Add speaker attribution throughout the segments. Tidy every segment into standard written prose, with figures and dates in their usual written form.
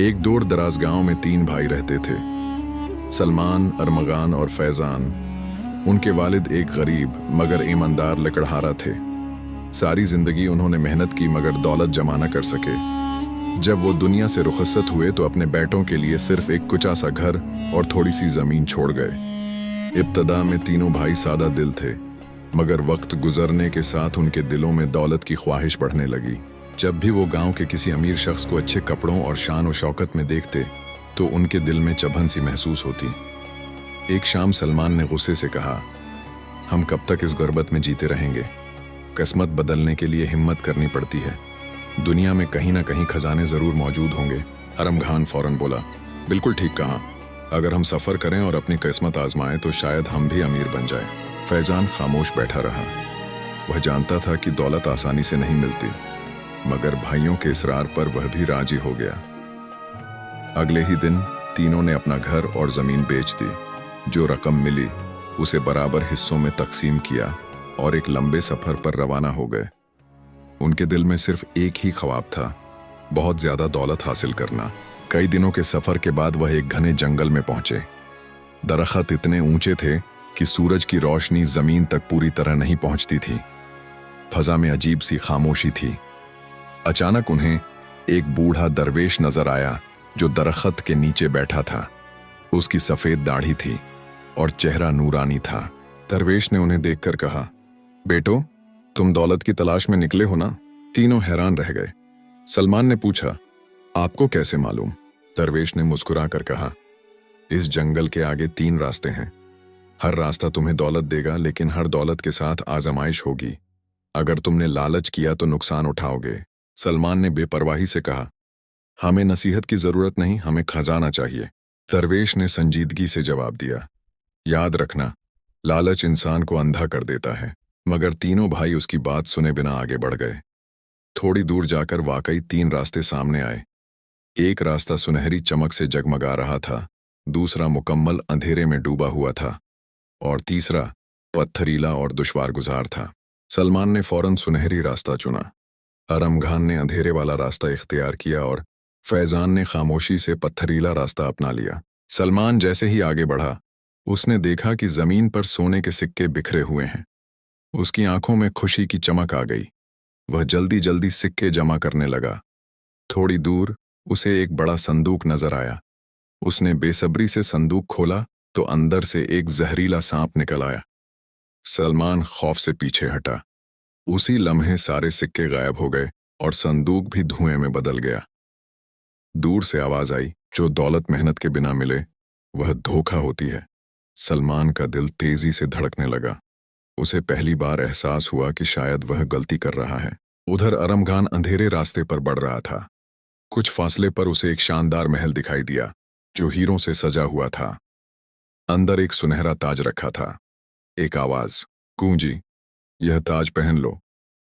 Speaker 1: एक दूर दराज गांव में 3 भाई रहते थे, सलमान, अरमगान और फैजान। उनके वालिद एक गरीब मगर ईमानदार लकड़हारा थे। सारी जिंदगी उन्होंने मेहनत की मगर दौलत जमा न कर सके। जब वो दुनिया से रुखसत हुए तो अपने बेटों के लिए सिर्फ एक कुचा सा घर और थोड़ी सी जमीन छोड़ गए। इब्तदा में तीनों भाई सादा दिल थे, मगर वक्त गुजरने के साथ उनके दिलों में दौलत की ख्वाहिश बढ़ने लगी। जब भी वो गांव के किसी अमीर शख्स को अच्छे कपड़ों और शान और शौकत में देखते तो उनके दिल में चुभन सी महसूस होती। एक शाम सलमान ने गुस्से से कहा, हम कब तक इस गुर्बत में जीते रहेंगे? किस्मत बदलने के लिए हिम्मत करनी पड़ती है। दुनिया में कहीं ना कहीं खजाने जरूर मौजूद होंगे। अरमगान फौरन बोला, बिल्कुल ठीक कहा। अगर हम सफर करें और अपनी किस्मत आजमाएं तो शायद हम भी अमीर बन जाएं। फैजान खामोश बैठा रहा। वह जानता था कि दौलत आसानी से नहीं मिलती, मगर भाइयों के इसरार पर वह भी राजी हो गया। अगले ही दिन तीनों ने अपना घर और जमीन बेच दी। जो रकम मिली उसे बराबर हिस्सों में तकसीम किया और एक लंबे सफर पर रवाना हो गए। उनके दिल में सिर्फ एक ही ख्वाब था, बहुत ज्यादा दौलत हासिल करना। कई दिनों के सफर के बाद वह एक घने जंगल में पहुंचे। दरख्त इतने ऊंचे थे कि सूरज की रोशनी जमीन तक पूरी तरह नहीं पहुंचती थी। फजा में अजीब सी खामोशी थी। अचानक उन्हें एक बूढ़ा दरवेश नजर आया जो दरख्त के नीचे बैठा था। उसकी सफेद दाढ़ी थी और चेहरा नूरानी था। दरवेश ने उन्हें देखकर कहा, बेटो, तुम दौलत की तलाश में निकले हो ना? तीनों हैरान रह गए। सलमान ने पूछा, आपको कैसे मालूम? दरवेश ने मुस्कुरा कर कहा, इस जंगल के आगे 3 रास्ते हैं। हर रास्ता तुम्हें दौलत देगा, लेकिन हर दौलत के साथ आजमाइश होगी। अगर तुमने लालच किया तो नुकसान उठाओगे। सलमान ने बेपरवाही से कहा, हमें नसीहत की जरूरत नहीं, हमें खजाना चाहिए। दरवेश ने संजीदगी से जवाब दिया, याद रखना, लालच इंसान को अंधा कर देता है। मगर तीनों भाई उसकी बात सुने बिना आगे बढ़ गए। थोड़ी दूर जाकर वाकई 3 रास्ते सामने आए। एक रास्ता सुनहरी चमक से जगमगा रहा था, दूसरा मुकम्मल अंधेरे में डूबा हुआ था और तीसरा पत्थरीला और दुश्वार गुजार था। सलमान ने फौरन सुनहरी रास्ता चुना। अरमगान ने अंधेरे वाला रास्ता इख्तियार किया और फैजान ने खामोशी से पत्थरीला रास्ता अपना लिया। सलमान जैसे ही आगे बढ़ा, उसने देखा कि जमीन पर सोने के सिक्के बिखरे हुए हैं। उसकी आंखों में खुशी की चमक आ गई। वह जल्दी जल्दी सिक्के जमा करने लगा। थोड़ी दूर उसे एक बड़ा संदूक नजर आया। उसने बेसब्री से संदूक खोला तो अंदर से एक जहरीला सांप निकल आया। सलमान खौफ से पीछे हटा। उसी लम्हे सारे सिक्के गायब हो गए और संदूक भी धुएं में बदल गया। दूर से आवाज आई, जो दौलत मेहनत के बिना मिले वह धोखा होती है। सलमान का दिल तेजी से धड़कने लगा। उसे पहली बार एहसास हुआ कि शायद वह गलती कर रहा है। उधर अरमगान अंधेरे रास्ते पर बढ़ रहा था। कुछ फासले पर उसे एक शानदार महल दिखाई दिया जो हीरों से सजा हुआ था। अंदर एक सुनहरा ताज रखा था। एक आवाज गूंजी, यह ताज पहन लो,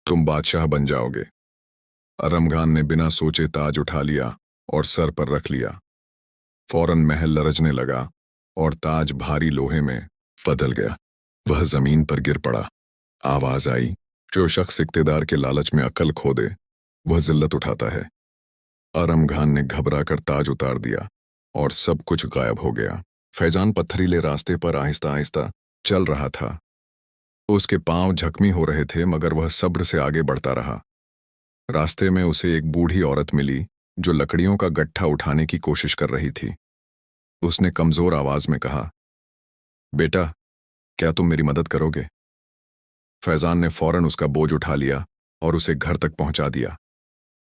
Speaker 1: तुम बादशाह बन जाओगे। अरमगान ने बिना सोचे ताज उठा लिया और सर पर रख लिया। फौरन महल लरजने लगा और ताज भारी लोहे में बदल गया। वह जमीन पर गिर पड़ा। आवाज आई, जो शख्स इक्तेदार के लालच में अक्ल खो दे वह जिल्लत उठाता है। अरमगान ने घबराकर ताज उतार दिया और सब कुछ गायब हो गया। फैजान पत्थरीले रास्ते पर आहिस्ता आहिस्ता चल रहा था। उसके पांव जख्मी हो रहे थे, मगर वह सब्र से आगे बढ़ता रहा। रास्ते में उसे एक बूढ़ी औरत मिली जो लकड़ियों का गट्ठा उठाने की कोशिश कर रही थी। उसने कमजोर आवाज में कहा, बेटा, क्या तुम मेरी मदद करोगे? फैजान ने फौरन उसका बोझ उठा लिया और उसे घर तक पहुंचा दिया।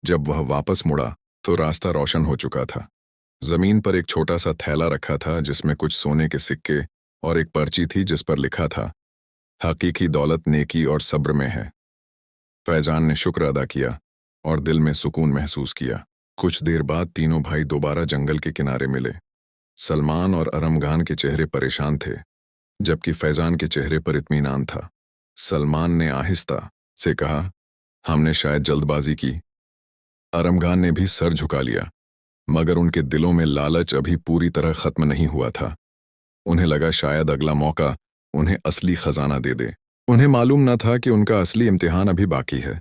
Speaker 1: जब वह वापस मुड़ा तो रास्ता रोशन हो चुका था। जमीन पर एक छोटा सा थैला रखा था जिसमें कुछ सोने के सिक्के और एक पर्ची थी जिस पर लिखा था, हकीकी दौलत नेकी और सब्र में है। फैजान ने शुक्र अदा किया और दिल में सुकून महसूस किया। कुछ देर बाद तीनों भाई दोबारा जंगल के किनारे मिले। सलमान और अरमगान के चेहरे परेशान थे, जबकि फैजान के चेहरे पर इत्मीनान था। सलमान ने आहिस्ता से कहा, हमने शायद जल्दबाजी की। अरमगान ने भी सर झुका लिया, मगर उनके दिलों में लालच अभी पूरी तरह खत्म नहीं हुआ था। उन्हें लगा शायद अगला मौका उन्हें असली खजाना दे दे। उन्हें मालूम न था कि उनका असली इम्तिहान अभी बाकी है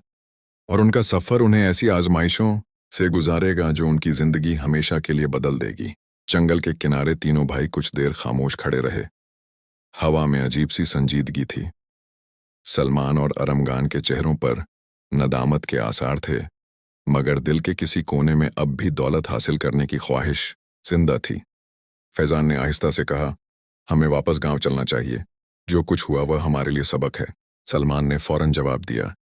Speaker 1: और उनका सफर उन्हें ऐसी आजमाइशों से गुजारेगा जो उनकी जिंदगी हमेशा के लिए बदल देगी। जंगल के किनारे तीनों भाई कुछ देर खामोश खड़े रहे। हवा में अजीब सी संजीदगी थी। सलमान और अरमगान के चेहरों पर नदामत के आसार थे, मगर दिल के किसी कोने में अब भी दौलत हासिल करने की ख्वाहिश जिंदा थी। फैजान ने आहिस्ता से कहा, हमें वापस गांव चलना चाहिए। जो कुछ हुआ वह हमारे लिए सबक है। सलमान ने फौरन जवाब दिया,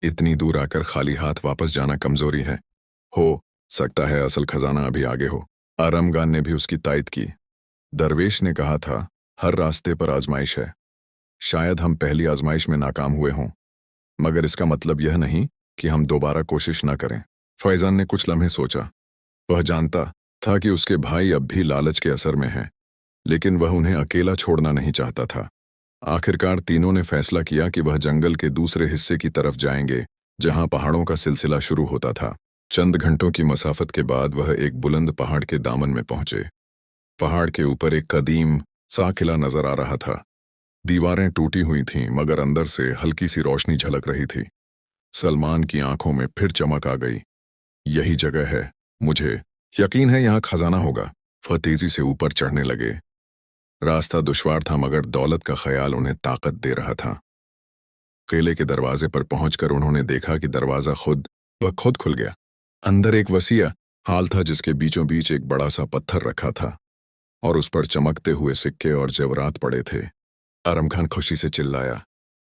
Speaker 1: इतनी दूर आकर खाली हाथ वापस जाना कमजोरी है। हो सकता है असल खजाना अभी आगे हो। अरमगान ने भी उसकी तायद की। दरवेश ने कहा था, हर रास्ते पर आजमाइश है। शायद हम पहली आजमाइश में नाकाम हुए हों, मगर इसका मतलब यह नहीं कि हम दोबारा कोशिश न करें। फैजान ने कुछ लम्हे सोचा। वह जानता था कि उसके भाई अब भी लालच के असर में हैं, लेकिन वह उन्हें अकेला छोड़ना नहीं चाहता था। आखिरकार तीनों ने फैसला किया कि वह जंगल के दूसरे हिस्से की तरफ जाएंगे, जहां पहाड़ों का सिलसिला शुरू होता था। चंद घंटों की मसाफत के बाद वह एक बुलंद पहाड़ के दामन में पहुंचे। पहाड़ के ऊपर एक कदीम सा किला नजर आ रहा था। दीवारें टूटी हुई थीं, मगर अंदर से हल्की सी रोशनी झलक रही थी। सलमान की आंखों में फिर चमक आ गई। यही जगह है, मुझे यकीन है यहाँ खजाना होगा। वह तेजी से ऊपर चढ़ने लगे। रास्ता दुश्वार था, मगर दौलत का ख्याल उन्हें ताकत दे रहा था। किले के दरवाजे पर पहुंचकर उन्होंने देखा कि दरवाजा खुद खुल गया। अंदर एक वसीया हाल था, जिसके बीचों बीच एक बड़ा सा पत्थर रखा था और उस पर चमकते हुए सिक्के और जेवरात पड़े थे। अरमखान खुशी से चिल्लाया,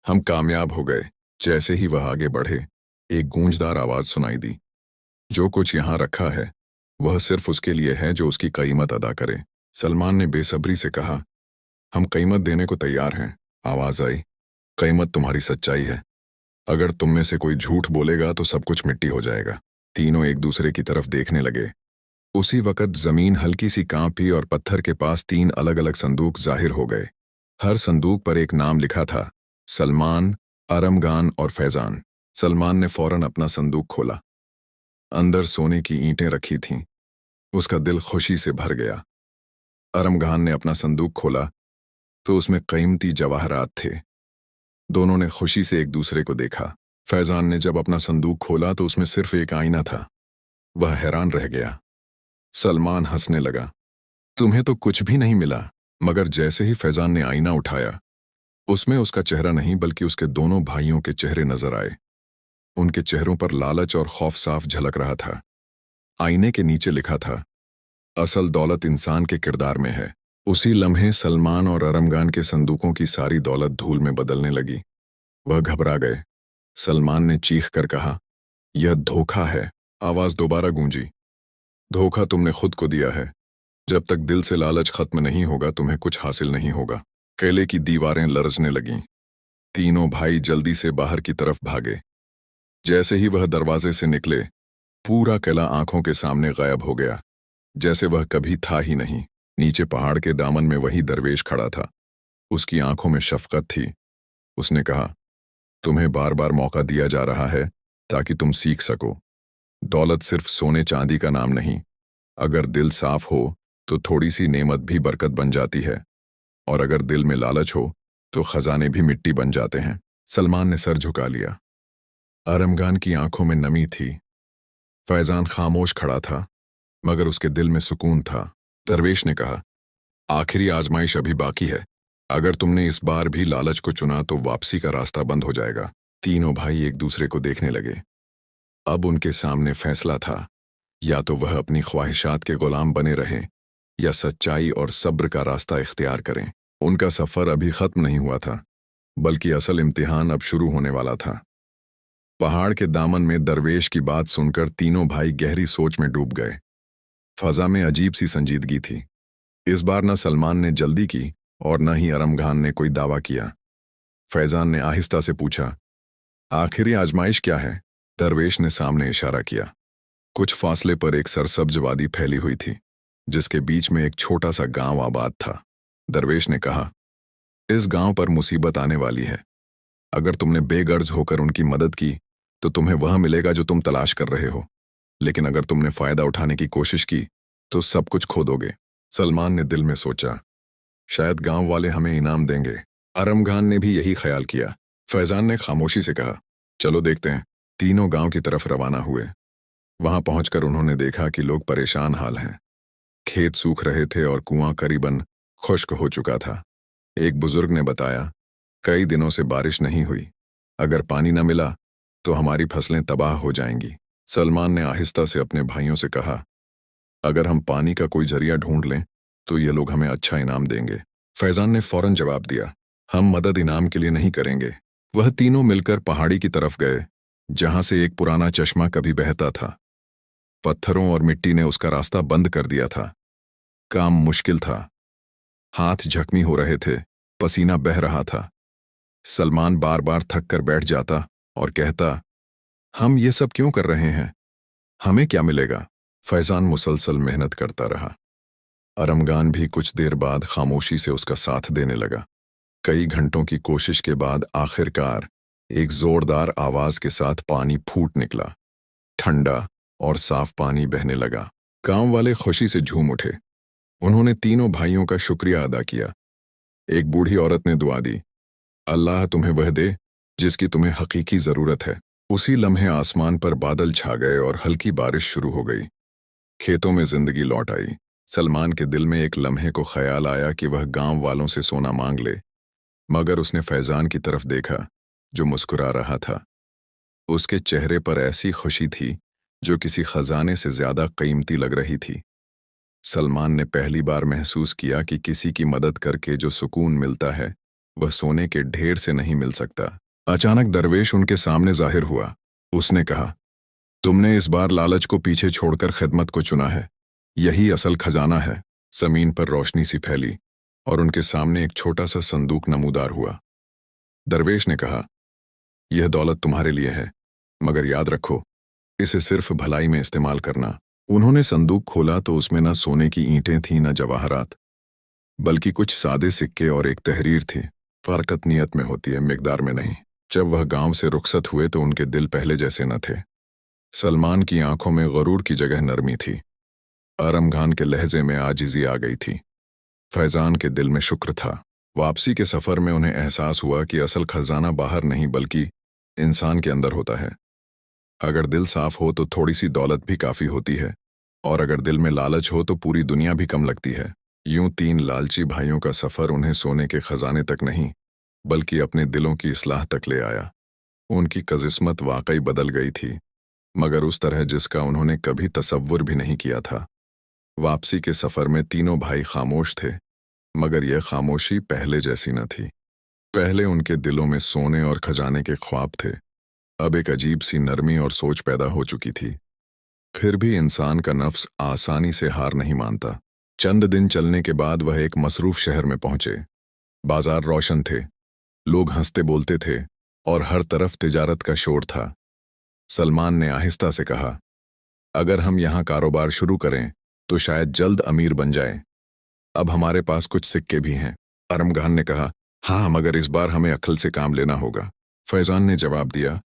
Speaker 1: हम कामयाब हो गए। जैसे ही वह आगे बढ़े, एक गूंजदार आवाज सुनाई दी, जो कुछ यहाँ रखा है वह सिर्फ उसके लिए है जो उसकी कीमत अदा करे। सलमान ने बेसब्री से कहा, हम कीमत देने को तैयार हैं। आवाज आई, कीमत तुम्हारी सच्चाई है। अगर तुम में से कोई झूठ बोलेगा तो सब कुछ मिट्टी हो जाएगा। तीनों एक दूसरे की तरफ देखने लगे। उसी वक्त जमीन हल्की सी कांपी और पत्थर के पास 3 अलग अलग संदूक जाहिर हो गए। हर संदूक पर एक नाम लिखा था, सलमान, अरमगान और फैजान। सलमान ने फौरन अपना संदूक खोला। अंदर सोने की ईंटें रखी थीं। उसका दिल खुशी से भर गया। अरमगान ने अपना संदूक खोला तो उसमें कीमती जवाहरात थे। दोनों ने खुशी से एक दूसरे को देखा। फैजान ने जब अपना संदूक खोला तो उसमें सिर्फ एक आईना था। वह हैरान रह गया। सलमान हंसने लगा, तुम्हें तो कुछ भी नहीं मिला। मगर जैसे ही फैजान ने आईना उठाया, उसमें उसका चेहरा नहीं बल्कि उसके दोनों भाइयों के चेहरे नजर आए। उनके चेहरों पर लालच और खौफ साफ झलक रहा था। आईने के नीचे लिखा था, असल दौलत इंसान के किरदार में है। उसी लम्हे सलमान और अरमगान के संदूकों की सारी दौलत धूल में बदलने लगी। वह घबरा गए। सलमान ने चीख कर कहा, यह धोखा है। आवाज दोबारा गूंजी, धोखा तुमने खुद को दिया है। जब तक दिल से लालच खत्म नहीं होगा, तुम्हें कुछ हासिल नहीं होगा। किले की दीवारें लरजने लगीं। तीनों भाई जल्दी से बाहर की तरफ भागे। जैसे ही वह दरवाजे से निकले, पूरा किला आंखों के सामने गायब हो गया, जैसे वह कभी था ही नहीं। नीचे पहाड़ के दामन में वही दरवेश खड़ा था। उसकी आंखों में शफकत थी। उसने कहा, तुम्हें बार बार मौका दिया जा रहा है ताकि तुम सीख सको। दौलत सिर्फ सोने चांदी का नाम नहीं। अगर दिल साफ हो तो थोड़ी सी नेमत भी बरकत बन जाती है, और अगर दिल में लालच हो तो खजाने भी मिट्टी बन जाते हैं। सलमान ने सर झुका लिया। अरमगान की आंखों में नमी थी। फैजान खामोश खड़ा था, मगर उसके दिल में सुकून था। दरवेश ने कहा, आखिरी आजमाइश अभी बाकी है। अगर तुमने इस बार भी लालच को चुना तो वापसी का रास्ता बंद हो जाएगा। तीनों भाई एक दूसरे को देखने लगे। अब उनके सामने फैसला था, या तो वह अपनी ख्वाहिशात के गुलाम बने रहें या सच्चाई और सब्र का रास्ता इख्तियार करें। उनका सफर अभी खत्म नहीं हुआ था, बल्कि असल इम्तिहान अब शुरू होने वाला था। पहाड़ के दामन में दरवेश की बात सुनकर तीनों भाई गहरी सोच में डूब गए। फजा में अजीब सी संजीदगी थी। इस बार न सलमान ने जल्दी की और न ही अरमगान ने कोई दावा किया। फैजान ने आहिस्ता से पूछा, आखिरी आजमाइश क्या है? दरवेश ने सामने इशारा किया। कुछ फासले पर एक सरसब्ज वादी फैली हुई थी, जिसके बीच में एक छोटा सा गांव आबाद था। दरवेश ने कहा, इस गांव पर मुसीबत आने वाली है। अगर तुमने बेगर्ज होकर उनकी मदद की तो तुम्हें वह मिलेगा जो तुम तलाश कर रहे हो, लेकिन अगर तुमने फायदा उठाने की कोशिश की तो सब कुछ खो दोगे। सलमान ने दिल में सोचा, शायद गांव वाले हमें इनाम देंगे। अरमगान ने भी यही ख्याल किया। फैजान ने खामोशी से कहा, चलो देखते हैं। तीनों गांव की तरफ रवाना हुए। वहां पहुंचकर उन्होंने देखा कि लोग परेशान हाल हैं। खेत सूख रहे थे और कुआं करीबन खुश्क हो चुका था। एक बुजुर्ग ने बताया, कई दिनों से बारिश नहीं हुई। अगर पानी न मिला तो हमारी फसलें तबाह हो जाएंगी। सलमान ने आहिस्ता से अपने भाइयों से कहा, अगर हम पानी का कोई जरिया ढूंढ लें तो ये लोग हमें अच्छा इनाम देंगे। फैजान ने फौरन जवाब दिया, हम मदद इनाम के लिए नहीं करेंगे। वह तीनों मिलकर पहाड़ी की तरफ गए, जहां से एक पुराना चश्मा कभी बहता था। पत्थरों और मिट्टी ने उसका रास्ता बंद कर दिया था। काम मुश्किल था, हाथ जख्मी हो रहे थे, पसीना बह रहा था। सलमान बार बार थक कर बैठ जाता और कहता, हम ये सब क्यों कर रहे हैं, हमें क्या मिलेगा। फैजान मुसलसल मेहनत करता रहा। अरमगान भी कुछ देर बाद खामोशी से उसका साथ देने लगा। कई घंटों की कोशिश के बाद आखिरकार एक जोरदार आवाज के साथ पानी फूट निकला। ठंडा और साफ पानी बहने लगा। गांव वाले खुशी से झूम उठे। उन्होंने तीनों भाइयों का शुक्रिया अदा किया। एक बूढ़ी औरत ने दुआ दी, अल्लाह तुम्हें वह दे जिसकी तुम्हें हकीकी जरूरत है। उसी लम्हे आसमान पर बादल छा गए और हल्की बारिश शुरू हो गई। खेतों में जिंदगी लौट आई। सलमान के दिल में एक लम्हे को ख्याल आया कि वह गांव वालों से सोना मांग ले, मगर उसने फैजान की तरफ देखा जो मुस्कुरा रहा था। उसके चेहरे पर ऐसी खुशी थी जो किसी खजाने से ज्यादा कीमती लग रही थी। सलमान ने पहली बार महसूस किया कि किसी की मदद करके जो सुकून मिलता है वह सोने के ढेर से नहीं मिल सकता। अचानक दरवेश उनके सामने जाहिर हुआ। उसने कहा, तुमने इस बार लालच को पीछे छोड़कर खिदमत को चुना है। यही असल खजाना है। जमीन पर रोशनी सी फैली और उनके सामने एक छोटा सा संदूक नमूदार हुआ। दरवेश ने कहा, यह दौलत तुम्हारे लिए है, मगर याद रखो, इसे सिर्फ भलाई में इस्तेमाल करना। उन्होंने संदूक खोला तो उसमें न सोने की ईंटें थीं न जवाहरात, बल्कि कुछ सादे सिक्के और एक तहरीर थी। बरकत नियत में होती है, मिकदार में नहीं। जब वह गांव से रुखसत हुए तो उनके दिल पहले जैसे न थे। सलमान की आंखों में गरूर की जगह नरमी थी। आरमगान के लहजे में आजिज़ी आ गई थी। फैजान के दिल में शुक्र था। वापसी के सफर में उन्हें एहसास हुआ कि असल खजाना बाहर नहीं बल्कि इंसान के अंदर होता है। अगर दिल साफ हो तो थोड़ी सी दौलत भी काफी होती है, और अगर दिल में लालच हो तो पूरी दुनिया भी कम लगती है। यूं तीन लालची भाइयों का सफर उन्हें सोने के खजाने तक नहीं बल्कि अपने दिलों की इस्लाह तक ले आया। उनकी किस्मत वाकई बदल गई थी, मगर उस तरह जिसका उन्होंने कभी तसव्वुर भी नहीं किया था। वापसी के सफर में तीनों भाई खामोश थे, मगर यह खामोशी पहले जैसी न थी। पहले उनके दिलों में सोने और खजाने के ख्वाब थे, अब एक अजीब सी नरमी और सोच पैदा हो चुकी थी। फिर भी इंसान का नफ्स आसानी से हार नहीं मानता। चंद दिन चलने के बाद वह एक मसरूफ शहर में पहुंचे। बाजार रोशन थे, लोग हंसते बोलते थे और हर तरफ तिजारत का शोर था। सलमान ने आहिस्ता से कहा, अगर हम यहाँ कारोबार शुरू करें तो शायद जल्द अमीर बन जाएं। अब हमारे पास कुछ सिक्के भी हैं। अरमगान ने कहा, हाँ, मगर इस बार हमें अक्ल से काम लेना होगा। फैजान ने जवाब दिया,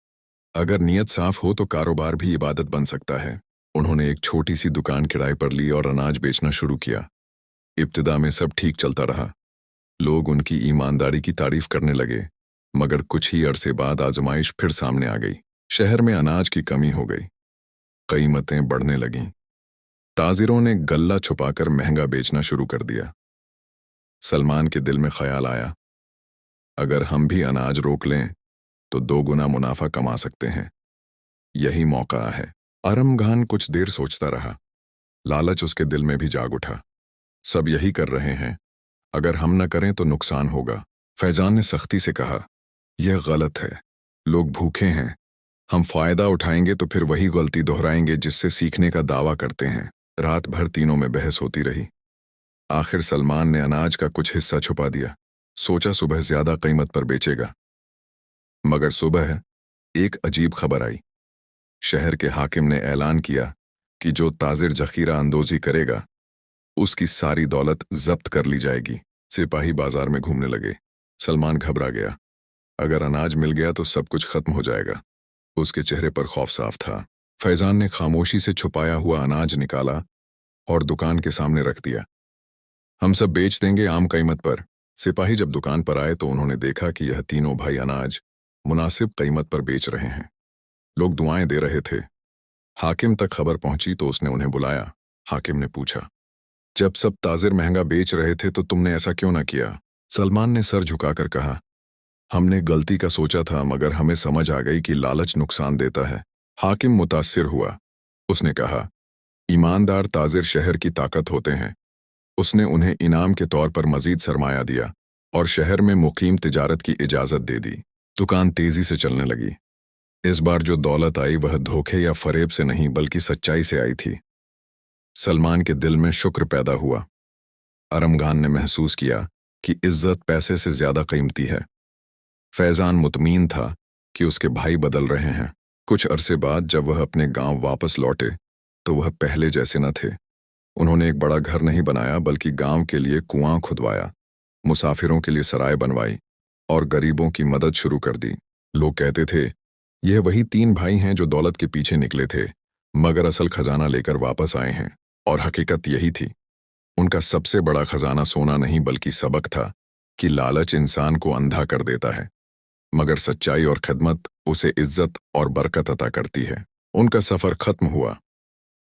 Speaker 1: अगर नीयत साफ हो तो कारोबार भी इबादत बन सकता है। उन्होंने एक छोटी सी दुकान किराए पर ली और अनाज बेचना शुरू किया। इब्तिदा में सब ठीक चलता रहा। लोग उनकी ईमानदारी की तारीफ करने लगे, मगर कुछ ही अरसे बाद आजमाइश फिर सामने आ गई। शहर में अनाज की कमी हो गई, कीमतें बढ़ने लगीं। ताजिरों ने गल्ला छुपाकर महंगा बेचना शुरू कर दिया। सलमान के दिल में ख्याल आया, अगर हम भी अनाज रोक लें तो 2 गुना मुनाफा कमा सकते हैं। यही मौका है। अरमगान कुछ देर सोचता रहा। लालच उसके दिल में भी जाग उठा। सब यही कर रहे हैं, अगर हम न करें तो नुकसान होगा। फैजान ने सख्ती से कहा, यह गलत है। लोग भूखे हैं, हम फायदा उठाएंगे तो फिर वही गलती दोहराएंगे जिससे सीखने का दावा करते हैं। रात भर तीनों में बहस होती रही। आखिर सलमान ने अनाज का कुछ हिस्सा छुपा दिया। सोचा सुबह ज्यादा कीमत पर बेचेगा। मगर सुबह एक अजीब खबर आई। शहर के हाकिम ने ऐलान किया कि जो ताजिर जखीरा अंदोजी करेगा उसकी सारी दौलत जब्त कर ली जाएगी। सिपाही बाजार में घूमने लगे। सलमान घबरा गया। अगर अनाज मिल गया तो सब कुछ खत्म हो जाएगा। उसके चेहरे पर खौफ साफ था। फैजान ने खामोशी से छुपाया हुआ अनाज निकाला और दुकान के सामने रख दिया। हम सब बेच देंगे आम कीमत पर। सिपाही जब दुकान पर आए तो उन्होंने देखा कि यह तीनों भाई अनाज मुनासिब कीमत पर बेच रहे हैं। लोग दुआएं दे रहे थे। हाकिम तक खबर पहुंची तो उसने उन्हें बुलाया। हाकिम ने पूछा, जब सब ताजिर महंगा बेच रहे थे तो तुमने ऐसा क्यों ना किया? सलमान ने सर झुकाकर कहा, हमने गलती का सोचा था मगर हमें समझ आ गई कि लालच नुकसान देता है। हाकिम मुतासिर हुआ। उसने कहा, ईमानदार ताजिर शहर की ताकत होते हैं। उसने उन्हें इनाम के तौर पर मजीद सरमाया दिया और शहर में मुकीम तिजारत की इजाज़त दे दी। दुकान तेजी से चलने लगी। इस बार जो दौलत आई वह धोखे या फरेब से नहीं बल्कि सच्चाई से आई थी। सलमान के दिल में शुक्र पैदा हुआ। अरमगान ने महसूस किया कि इज्जत पैसे से ज्यादा कीमती है। फैजान मुतमीन था कि उसके भाई बदल रहे हैं। कुछ अरसे बाद जब वह अपने गांव वापस लौटे तो वह पहले जैसे न थे। उन्होंने एक बड़ा घर नहीं बनाया बल्कि गांव के लिए कुआं खुदवाया, मुसाफिरों के लिए सराय बनवाई और गरीबों की मदद शुरू कर दी। लोग कहते थे, यह वही 3 भाई हैं जो दौलत के पीछे निकले थे मगर असल खजाना लेकर वापस आए हैं। और हकीकत यही थी। उनका सबसे बड़ा खजाना सोना नहीं बल्कि सबक था कि लालच इंसान को अंधा कर देता है मगर सच्चाई और खिदमत उसे इज्जत और बरकत अता करती है। उनका सफर खत्म हुआ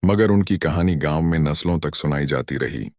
Speaker 1: मगर उनकी कहानी गांव में नस्लों तक सुनाई जाती रही।